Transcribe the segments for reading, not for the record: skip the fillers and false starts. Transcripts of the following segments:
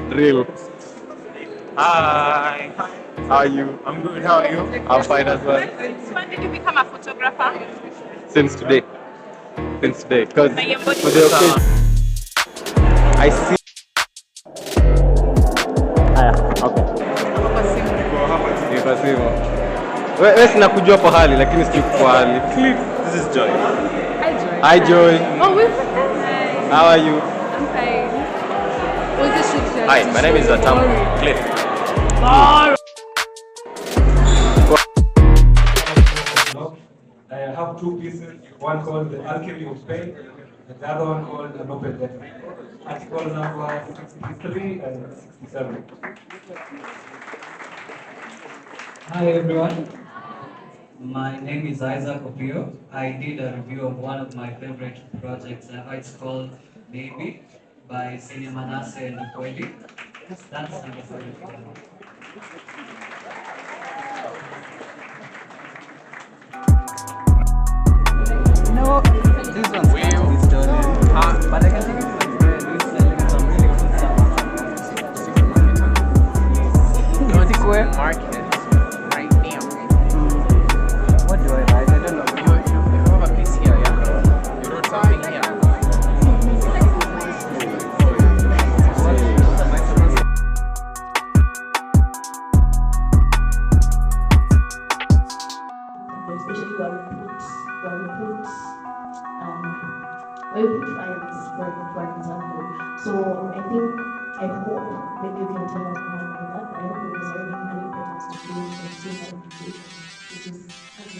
Real. Hi. How are you? I'm good. How are you? I'm fine as well. When did you become a photographer? Since today. Since today. Because Na hiyo body for the occasion, I see. Aya, okay. kwa simu. Niko simu. Wewe sina kujua pahali lakini sijui pahali. This is Joy. Hi, Joy. Hi Joy. Oh, we've Hi. How are you? I'm fine. What's the shoot? Hi, my name is Atam Cliff. I have two pieces, one called The Alchemy of Pain, and the other one called An Open Letter. Article number 63 and 67. Hi everyone, my name is Isaac Opio. I did a review of one of my favorite projects. It's called Baby by Senior Manasseh and Koili. That's number 7. No, this one's with Johnny. But I can take it from there. He's selling some really good stuff. Market right now. What do I write? I don't know. You have a piece here, yeah? You wrote something here. Especially where we put files, for example. So I hope maybe you can tell us more about that. I hope it was already very better to do and see how to do it, which is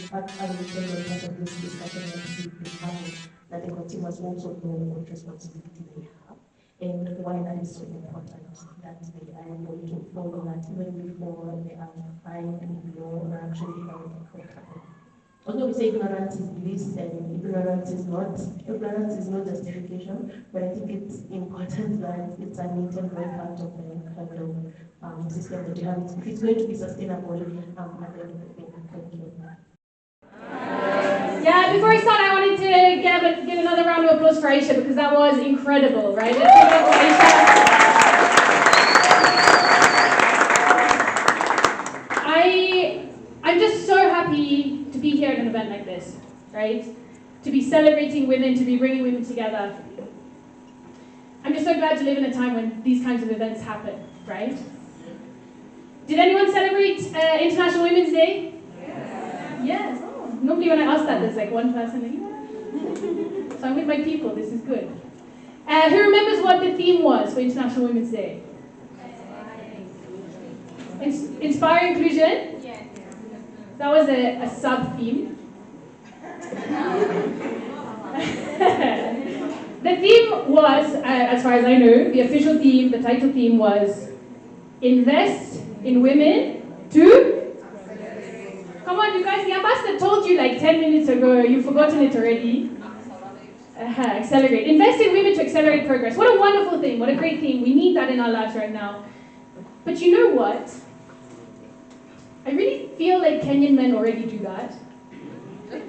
as we tell you part of this discussion that we've been having, that the consumers also know what responsibility they have and why that is so important that they are able to follow that even before they are fined, or actually held accountable. Although we say ignorance is bliss and ignorance is not justification, but I think it's important that it's an integral part of the kind of system that you have. If it's going to be sustainable, at the end of the day. Thank you. Yeah, before I start, I wanted to give another round of applause for Aisha because that was incredible, right? Let's give it up for Aisha. I'm just so happy to be here at an event like this, right? To be celebrating women, to be bringing women together. I'm just so glad to live in a time when these kinds of events happen, right? Did anyone celebrate International Women's Day? Yes. Oh, normally when I ask that, there's like one person like, yeah. So I'm with my people, this is good. Who remembers what the theme was for International Women's Day? Inspire inclusion? That was a sub-theme. The theme was, as far as I know, the official theme, the title theme was invest in women to... Come on, you guys, the ambassador told you like 10 minutes ago, you've forgotten it already. Accelerate. Invest in women to accelerate progress. What a wonderful thing, what a great thing. We need that in our lives right now. But you know what? I really feel like Kenyan men already do that. There's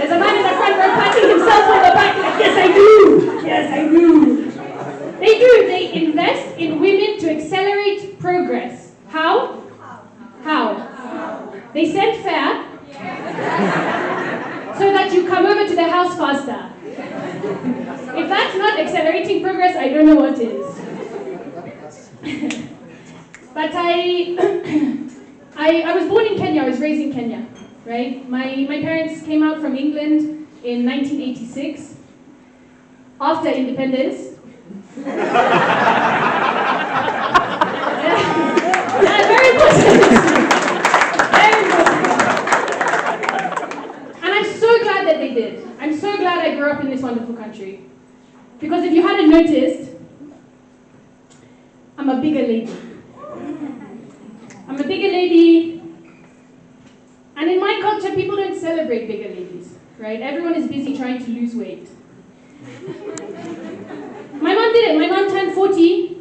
a man in the front row patting himself on the back like, yes I do, yes I do. They do, they invest in women to accelerate progress. How? How? They send fare so that you come over to the house faster. If that's not accelerating progress, I don't know what is. But I was born in Kenya, I was raised in Kenya, right? My parents came out from England in 1986, after independence. Yeah, very important. Very important. And I'm so glad that they did. I'm so glad I grew up in this wonderful country. Because if you hadn't noticed, I'm a bigger lady. I'm a bigger lady, and in my culture, people don't celebrate bigger ladies, right? Everyone is busy trying to lose weight. My mom did it. My mom turned 40.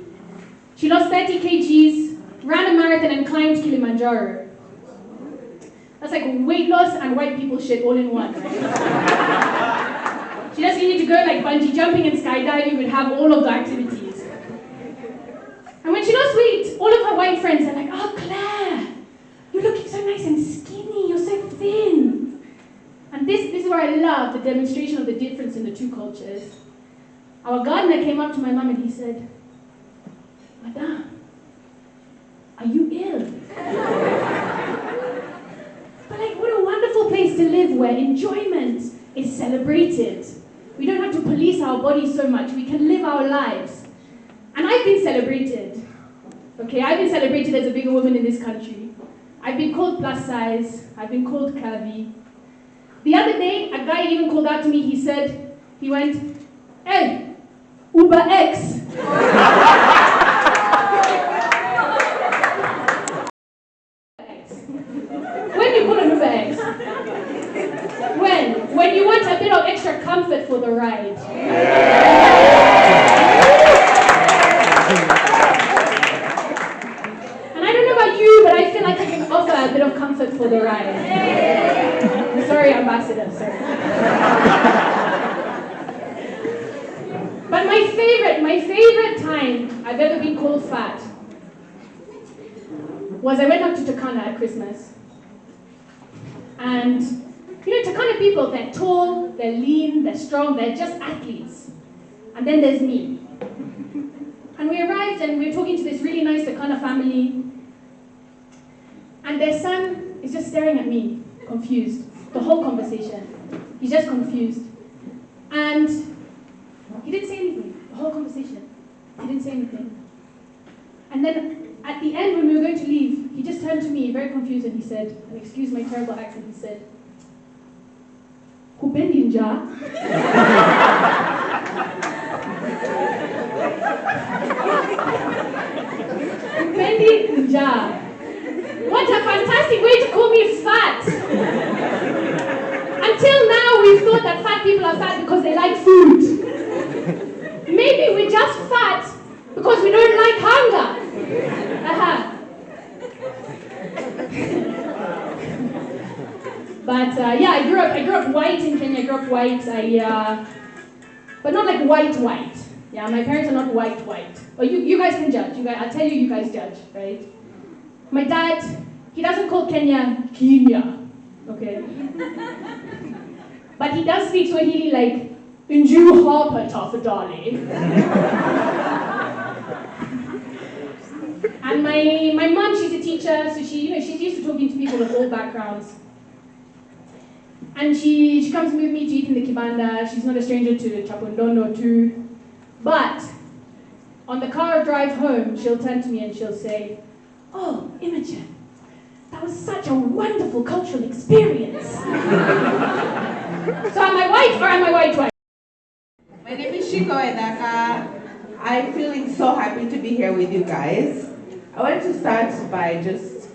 She lost 30 kgs, ran a marathon, and climbed Kilimanjaro. That's like weight loss and white people shit all in one, right? She doesn't need to go like bungee jumping and skydiving, we'll have all of the activities. And when she lost weight, all of her white friends are like, oh, Claire, you're looking so nice and skinny, you're so thin. And this is where I love the demonstration of the difference in the two cultures. Our gardener came up to my mom and he said, Madame, are you ill? But like, what a wonderful place to live where enjoyment is celebrated. We don't have to police our bodies so much. We can live our lives. And I've been celebrated. Okay, I've been celebrated as a bigger woman in this country. I've been called plus size. I've been called curvy. The other day, a guy even called out to me. He went, hey, Uber X. When do you call an Uber X? When you want a bit of extra comfort for the ride. And I don't know about you, but I feel like I can offer a bit of comfort for the ride. Sorry, Ambassador, sorry. But my favorite time I've ever been called fat was I went up to Turkana at Christmas. And you know, Turkana people, they're tall, they're lean, they're strong, they're just athletes. And then there's me. And we arrived and we were talking to this really nice Turkana family. And their son is just staring at me, confused. The whole conversation. He's just confused. And he didn't say anything, the whole conversation. He didn't say anything. And then at the end, when we were going to leave, he just turned to me, very confused, and he said, and excuse my terrible accent, he said, Hupendi njaa? Hupendi njaa. What a fantastic way to call me fat! Until now, we've thought that fat people are fat because they like food. Maybe we're just fat because we don't like hunger. But yeah, I grew up white in Kenya. I grew up white. But not like white. Yeah, my parents are not white. But you guys can judge. I'll tell you guys judge, right? My dad, he doesn't call Kenya, okay? But he does speak Swahili like, Nju hapa tafadhali. And my mom, she's a teacher, so she's used to talking to people of all backgrounds. And she comes with me to eat in the kibanda. She's not a stranger to Chapondondo too. But on the car drive home, she'll turn to me and she'll say, oh, Imogen, that was such a wonderful cultural experience. So am I white or am I white? My name is Shiko Edaka. I'm feeling so happy to be here with you guys. I want to start by just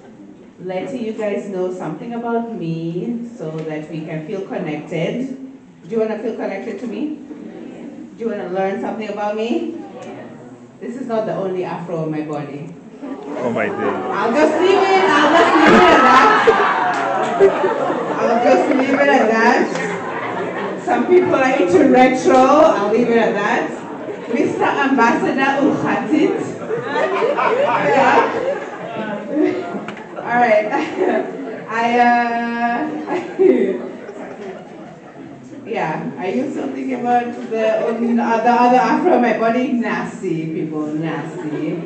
letting you guys know something about me so that we can feel connected. Do you want to feel connected to me? Do you want to learn something about me? This is not the only afro on my body. Oh my day. I'll just leave it at that. Some people are into retro. I'll leave it at that. Mr. Ambassador Ukhatit. Yeah. All right. Are you still thinking about the other afro on my body? Nasty people, nasty.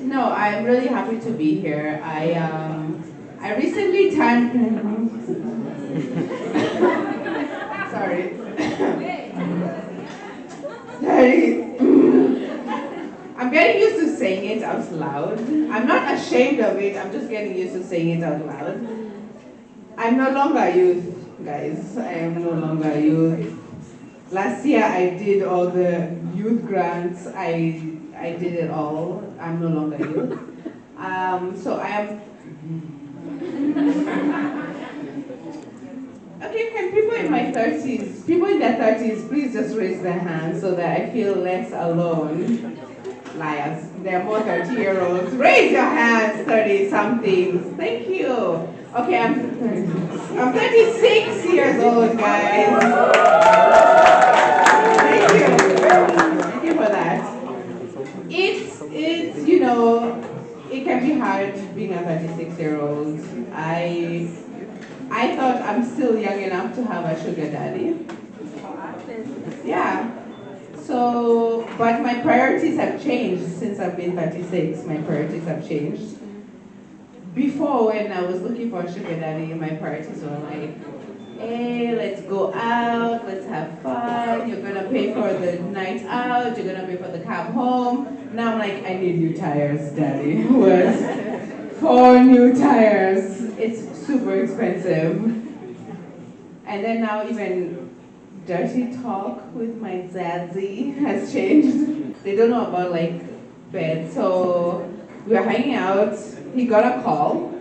No, I'm really happy to be here. I recently turned. Sorry. I'm getting used to saying it out loud. I'm not ashamed of it, I'm just getting used to saying it out loud. I'm no longer youth, guys. I am no longer youth. Last year I did all the youth grants. I did it all. I'm no longer youth. So I am. Okay, can people in my 30s, people in their 30s, please just raise their hands so that I feel less alone. Liars. There are more 30-year-olds. Raise your hands, 30-somethings. Thank you. Okay, I'm 36 years old, guys. Thank you. Thank you for that. It's you know, it can be hard being a 36-year-old. I thought I'm still young enough to have a sugar daddy. Yeah. So, but my priorities have changed since I've been 36. My priorities have changed. Before, when I was looking for a sugar daddy, my priorities were like, hey, let's go out, let's have fun, you're gonna pay for the night out, you're gonna pay for the cab home. Now I'm like, I need new tires, daddy. What? 4 new tires. It's super expensive. And then now even dirty talk with my zadzy has changed. They don't know about like bed. So we were hanging out, he got a call.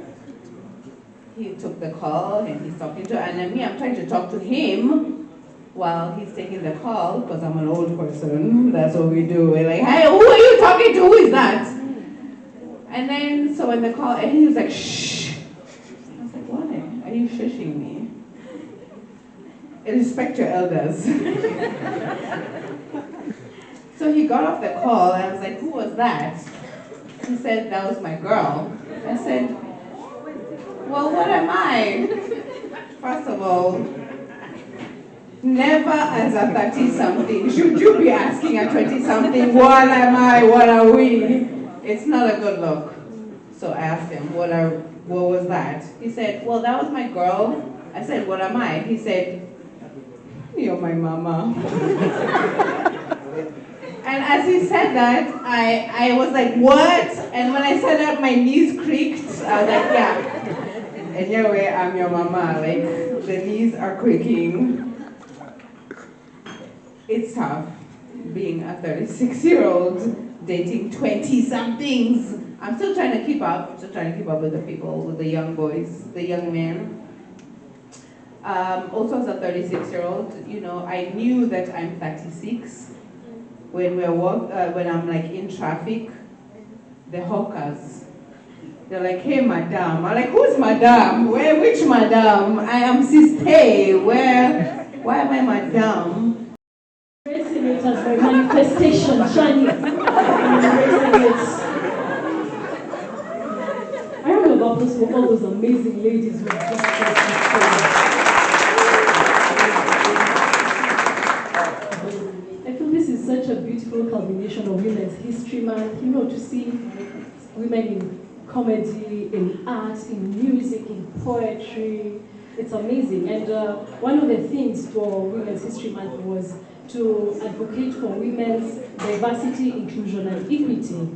He took the call and he's talking to, and then me, I'm trying to talk to him while he's taking the call, because I'm an old person. That's what we do. We're like, hey, who are you talking to? Who is that? And then, so when the call, and he was like, shh. I was like, why? Are you shushing me? Respect your elders. So he got off the call, and I was like, who was that? He said, that was my girl. I said, well, what am I? First of all, never as a 30-something should you be asking a 20-something, what am I, what are we? It's not a good look. So I asked him, what was that? He said, well, that was my girl. I said, what am I? He said, you're my mama. And as he said that, I was like, what? And when I said that, my knees creaked. I was like, yeah. Anyway, I'm your mama. Like, the knees are creaking. It's tough being a 36-year-old dating 20-somethings. I'm still trying to keep up. I'm still trying to keep up with the people, with the young boys, the young men. Also as a 36-year-old, you know, I knew that I'm 36. When I'm like in traffic, the hawkers, they're like, hey, madam. I'm like, who's madam? Which madam? I am sister. Why am I madam? Embracing it as my manifestation, Shani. Embracing it. I remember bubbles for all those amazing ladies who just I feel this is such a beautiful culmination of Women's History Month, you know, to see women in comedy, in art, in music, in poetry. It's amazing. And one of the things for Women's History Month was to advocate for women's diversity, inclusion, and equity.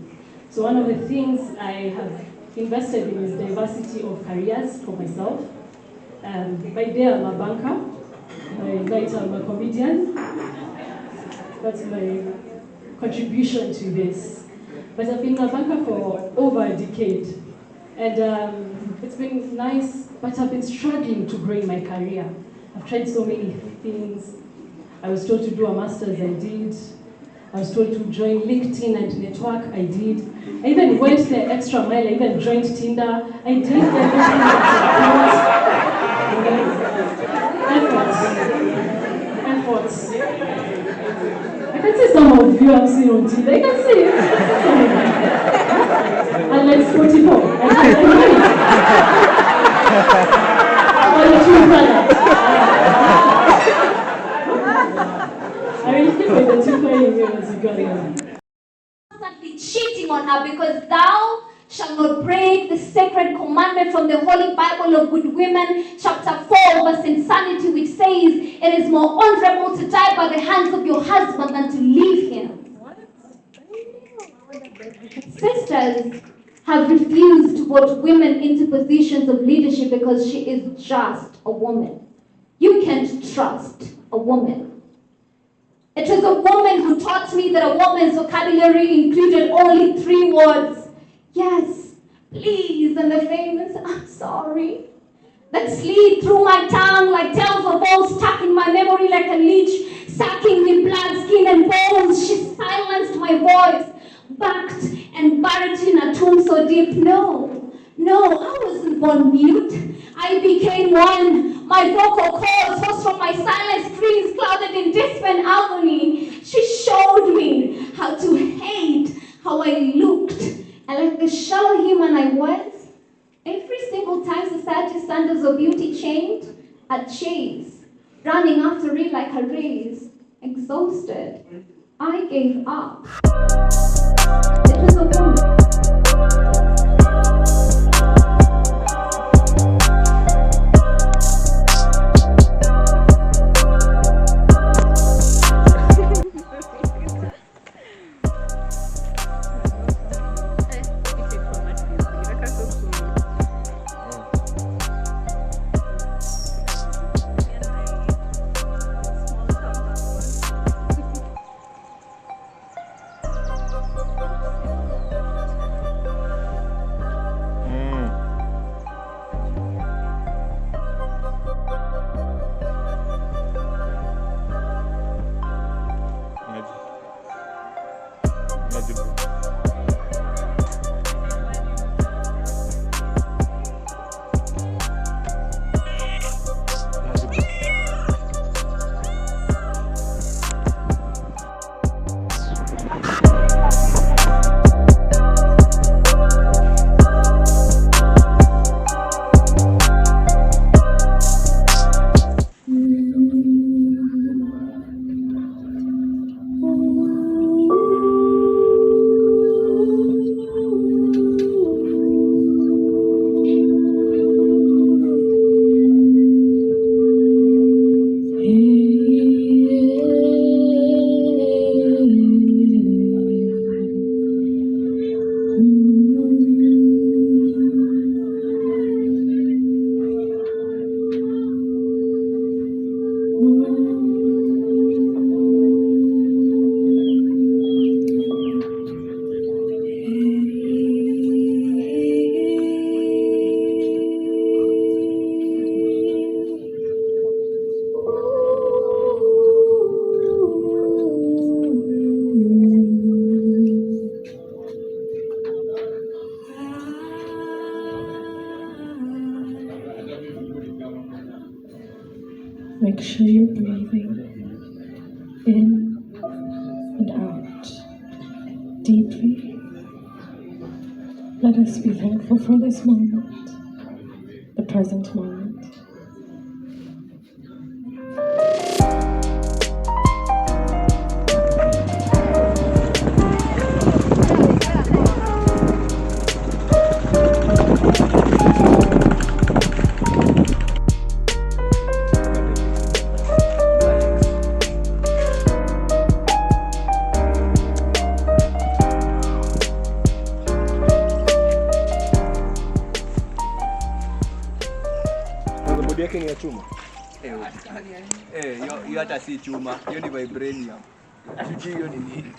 So one of the things I have invested in is diversity of careers for myself. By day I'm a banker, by night I'm a comedian. That's my contribution to this. But I've been a banker for over a decade. And it's been nice, but I've been struggling to grow in my career. I've tried so many things. I was told to do a master's, I did. I was told to join LinkedIn and network, I did. I even went the extra mile, I even joined Tinder. I did everything efforts. I can see some of you I've seen on Tinder, I can see it. And like 44. I really think with the two playing games you got it. Constantly cheating on her because thou shalt not break the sacred commandment from the Holy Bible of Good Women, chapter 4, verse Insanity, which says, it is more honorable to die by the hands of your husband than to leave him. Sisters have refused to vote women into positions of leadership because she is just a woman. You can't trust a woman. It was a woman who taught me that a woman's vocabulary included only 3 words. Yes, please, and the famous, I'm sorry. That slid through my tongue like tales of old, stuck in my memory like a leech, sucking me blood, skin, and bones. She silenced my voice. backed and buried in a tomb so deep. No, I wasn't born mute. I became one. My vocal cords rose from my silent screams clouded in despair and agony. She showed me how to hate, how I looked, and like the shallow human I was, every single time society's standards of beauty changed, I'd chase, running after it like a race. Exhausted, I gave up. It was a woman. Make sure you're breathing in and out deeply. Let us be thankful for this moment, the present moment. Bodi yake ni ya chuma. Hiyo hata si chuma, hiyo ni vibranium. Sijui hiyo ni nini.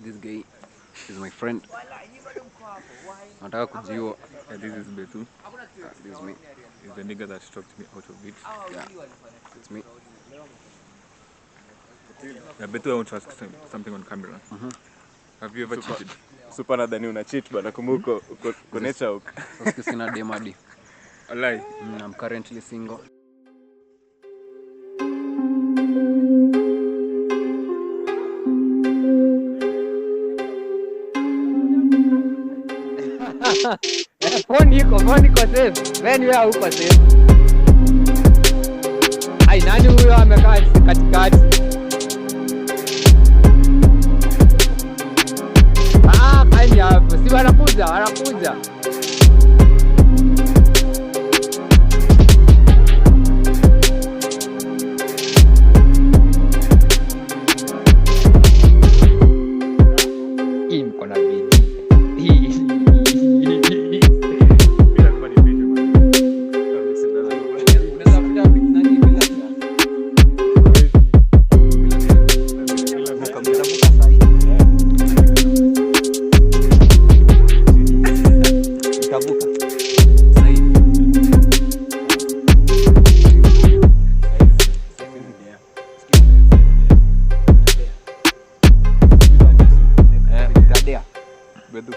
This guy is my friend. Nataka kujiua. This is Betu. This is me. He's the nigga that struck me out of it. Yeah, it's me. Yeah, Betu, I want to ask something on camera. Have you ever cheated? Super nadhani una cheat bana, kumbuka uko nature huko. Sasa sina dem hadi. Wallahi. I'm currently single. Phone iko safe. When wewe hauko safe. Ai, nani huyo amekaa katikati? Kaini hapo. Si wanakuja. Mko na bidii. Bedu.